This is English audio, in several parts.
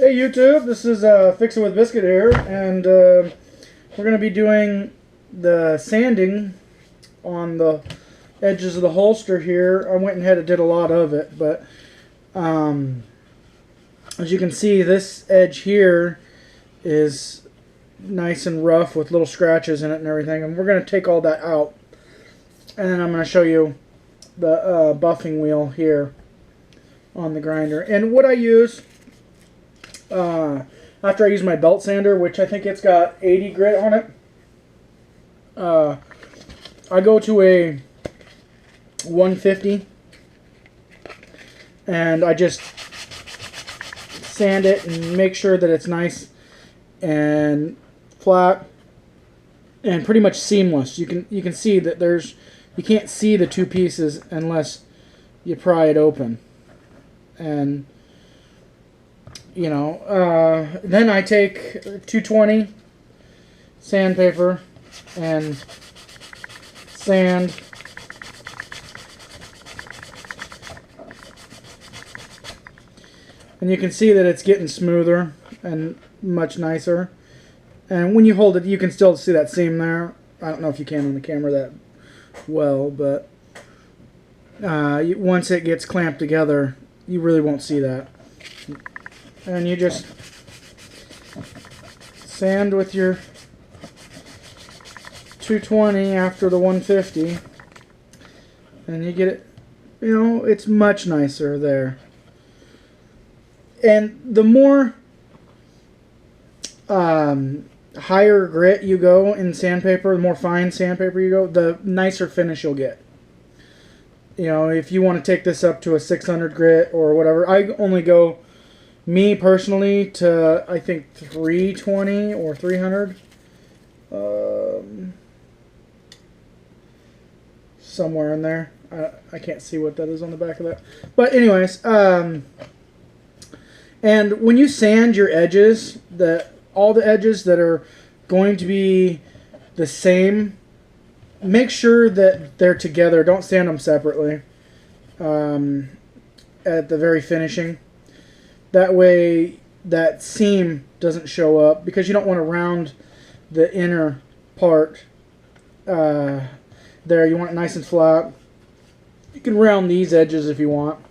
Hey YouTube, this is Fix It with Biscuit here, and we're going to be doing the sanding on the edges of the holster here. I went ahead and did a lot of it, but as you can see, this edge here is nice and rough with little scratches in it and everything, and we're going to take all that out, and then I'm going to show you the buffing wheel here on the grinder. And what I use after I use my belt sander, which I think it's got 80 grit on it, I go to a 150 and I just sand it and make sure that it's nice and flat and pretty much seamless. You can see that you can't see the two pieces unless you pry it open. And then I take 220 sandpaper and sand and you can see that it's getting smoother and much nicer, and when you hold it you can still see that seam there. I don't know if you can on the camera that well, but once it gets clamped together you really won't see that. And you just sand with your 220 after the 150, and you get it, it's much nicer there. And the more higher grit you go in sandpaper, the more fine sandpaper you go, the nicer finish you'll get. If you want to take this up to a 600 grit or whatever, I only go, me personally, to I think 320 or 300, somewhere in there. I can't see what that is on the back of that, but anyways, and when you sand your edges, all the edges that are going to be the same, make sure that they're together. Don't sand them separately at the very finishing. That way that seam doesn't show up, because you don't want to round the inner part there. You want it nice and flat. You can round these edges if you want.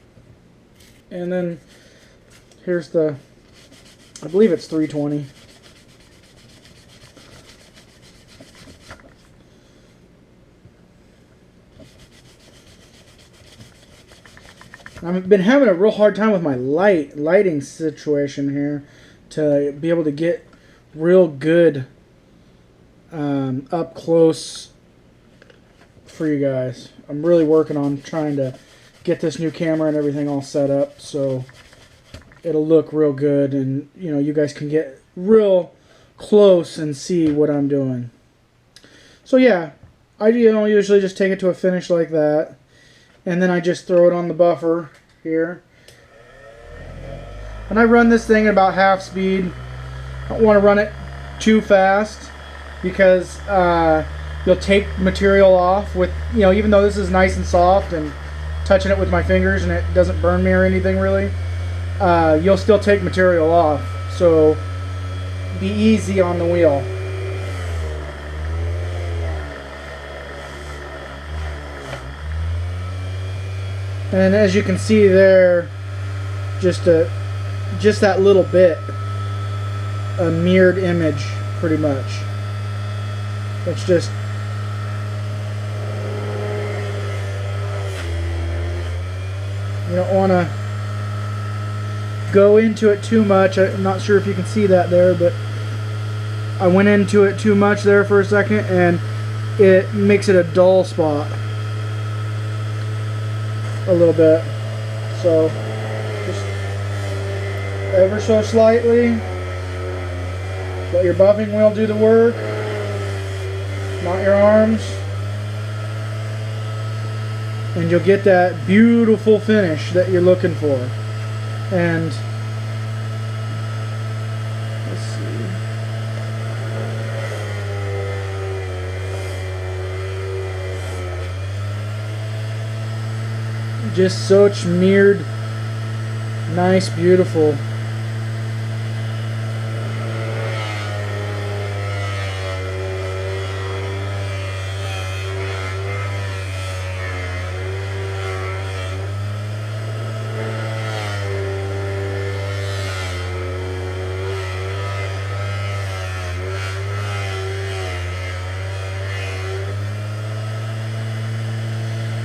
And then here's I believe it's 320. I've been having a real hard time with my lighting situation here to be able to get real good up close for you guys. I'm really working on trying to get this new camera and everything all set up so it'll look real good, and you guys can get real close and see what I'm doing. So yeah, I usually just take it to a finish like that. And then I just throw it on the buffer here. And I run this thing at about half speed. I don't want to run it too fast, because you'll take material off with, even though this is nice and soft and touching it with my fingers and it doesn't burn me or anything really, you'll still take material off. So be easy on the wheel. And as you can see there, just that little bit, a mirrored image, pretty much. It's just, you don't want to go into it too much. I'm not sure if you can see that there, but I went into it too much there for a second, and it makes it a dull spot a little bit. So just ever so slightly let your buffing wheel do the work, not your arms, and you'll get that beautiful finish that you're looking for. And let's see, just such mirrored, nice, beautiful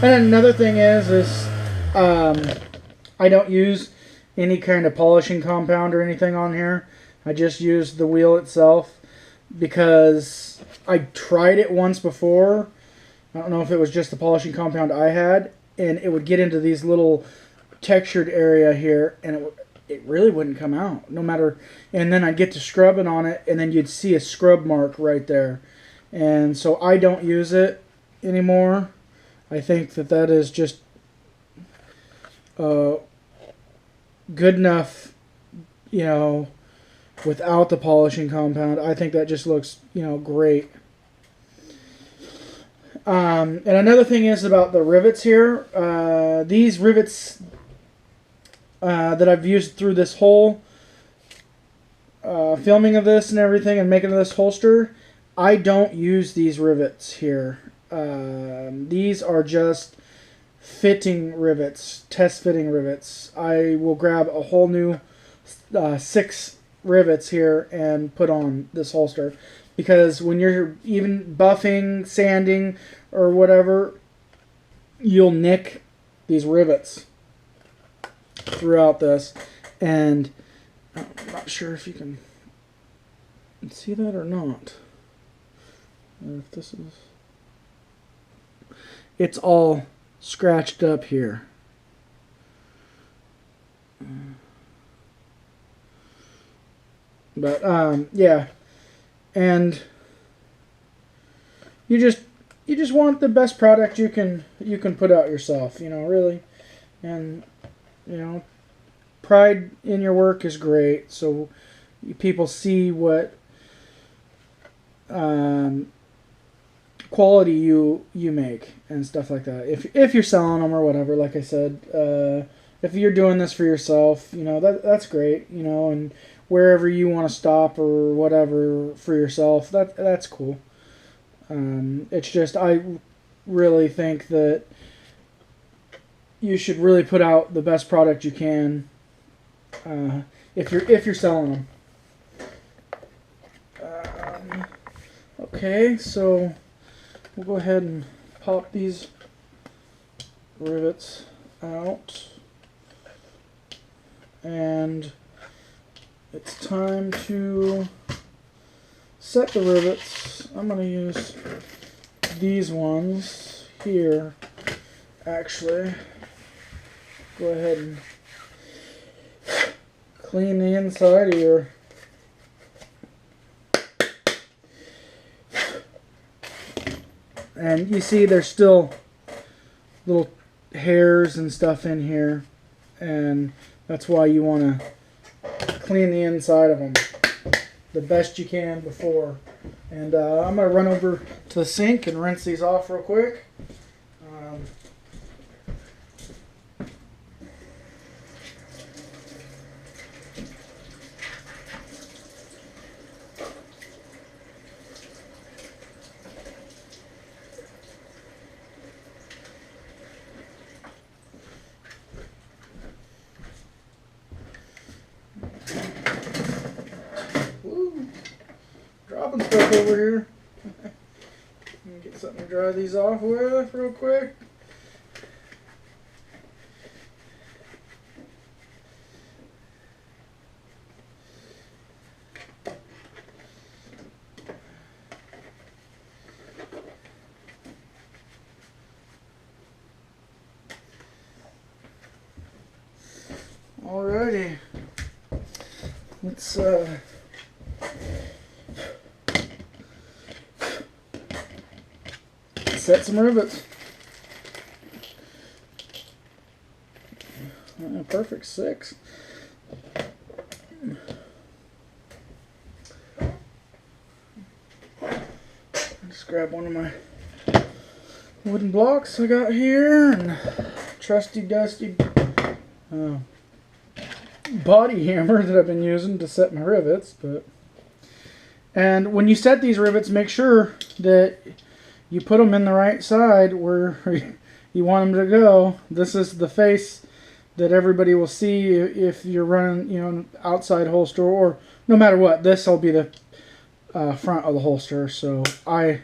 And another thing is I don't use any kind of polishing compound or anything on here. I just use the wheel itself because I tried it once before. I don't know if it was just the polishing compound I had, and it would get into these little textured area here, and it really wouldn't come out, no matter. And then I'd get to scrubbing on it, and then you'd see a scrub mark right there. And so I don't use it anymore. I think that is just good enough, you know, without the polishing compound. I think that just looks, you know, great. And another thing is about the rivets here. These rivets that I've used through this whole filming of this and everything and making of this holster, I don't use these rivets here. These are just fitting rivets, test fitting rivets. I will grab a whole new 6 rivets here and put on this holster, because when you're even buffing, sanding, or whatever, you'll nick these rivets throughout this. And I'm not sure if you can see that or not. Or if this is... It's all scratched up here. But yeah, and you just want the best product you can put out yourself, you know, really. And you know, pride in your work is great, so people see what quality you make and stuff like that. If you're selling them or whatever, like I said, if you're doing this for yourself, you know, that's great, you know, and wherever you want to stop or whatever for yourself, that's cool. It's just, I really think that you should really put out the best product you can if you're selling them. Okay, so we'll go ahead and pop these rivets out, and it's time to set the rivets. I'm going to use these ones here. Actually, go ahead and clean the inside of your and you see there's still little hairs and stuff in here, and that's why you want to clean the inside of them the best you can before. And I'm going to run over to the sink and rinse these off real quick. Dropping stuff over here. Get something to dry these off with real quick. Alrighty. Let's set some rivets. Perfect 6. Just grab one of my wooden blocks I got here, and trusty dusty body hammer that I've been using to set my rivets. And when you set these rivets, make sure that you put them in the right side where you want them to go. This is the face that everybody will see if you're running, you know, an outside holster, or no matter what. This will be the front of the holster. So I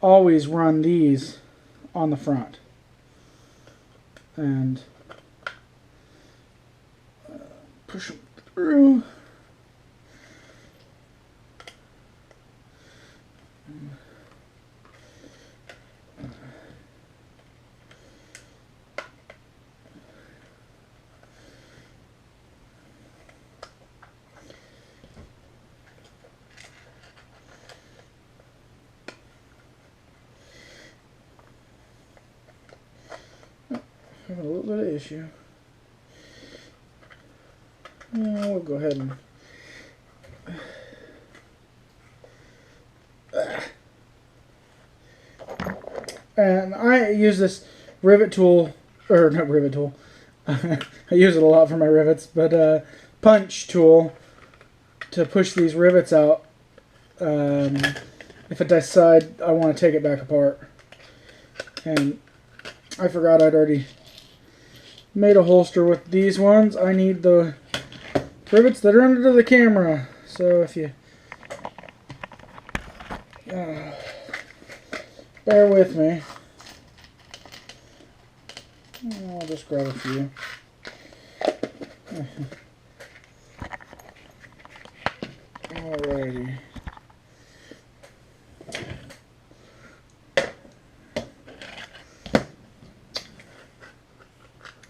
always run these on the front. and push them through. Having a little bit of issue. Yeah, we'll go ahead and I use this rivet tool, or not rivet tool. I use it a lot for my rivets, but punch tool to push these rivets out. If I decide I want to take it back apart, and I forgot I'd already made a holster with these ones. I need the rivets that are under the camera. So if you bear with me, I'll just grab a few. Alrighty.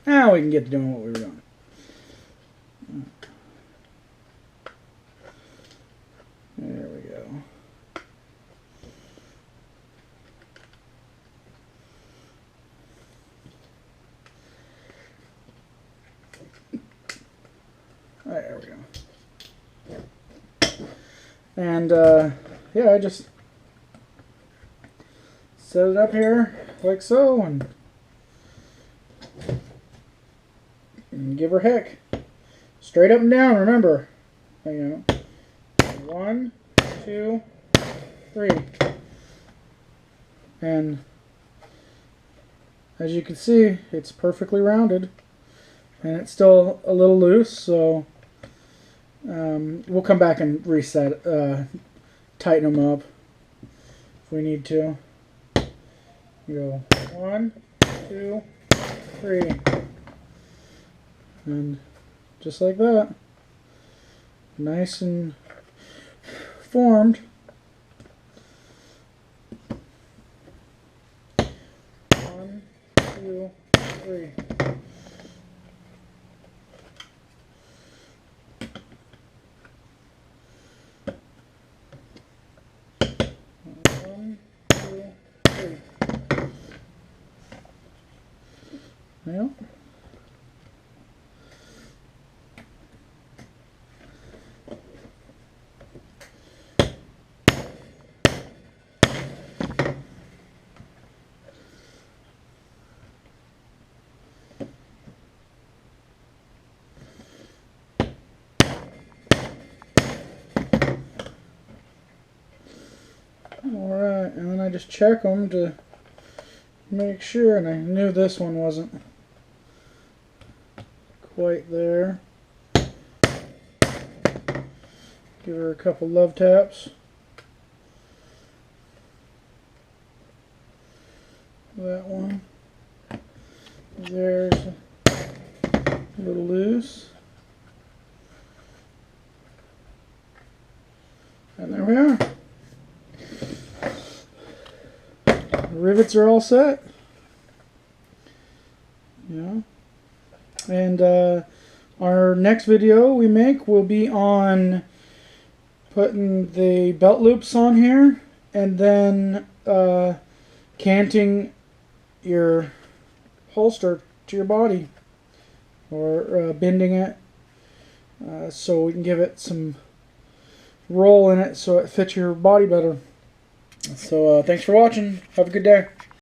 Now we can get to doing what we were doing. There we go. There we go. And yeah, I just set it up here like so, and give her heck. Straight up and down, remember. You know. 1, 2, 3. And as you can see, it's perfectly rounded. And it's still a little loose, so we'll come back and reset, tighten them up if we need to. Go 1, 2, 3. And just like that, nice and formed. 1, 2, 3. Yeah. Alright, and then I just check them to make sure, and I knew this one wasn't quite there. Give her a couple love taps. That one. There's a little loose. And there we are. The rivets are all set. Yeah. And our next video we make will be on putting the belt loops on here, and then canting your holster to your body, or bending it so we can give it some roll in it so it fits your body better. So thanks for watching. Have a good day.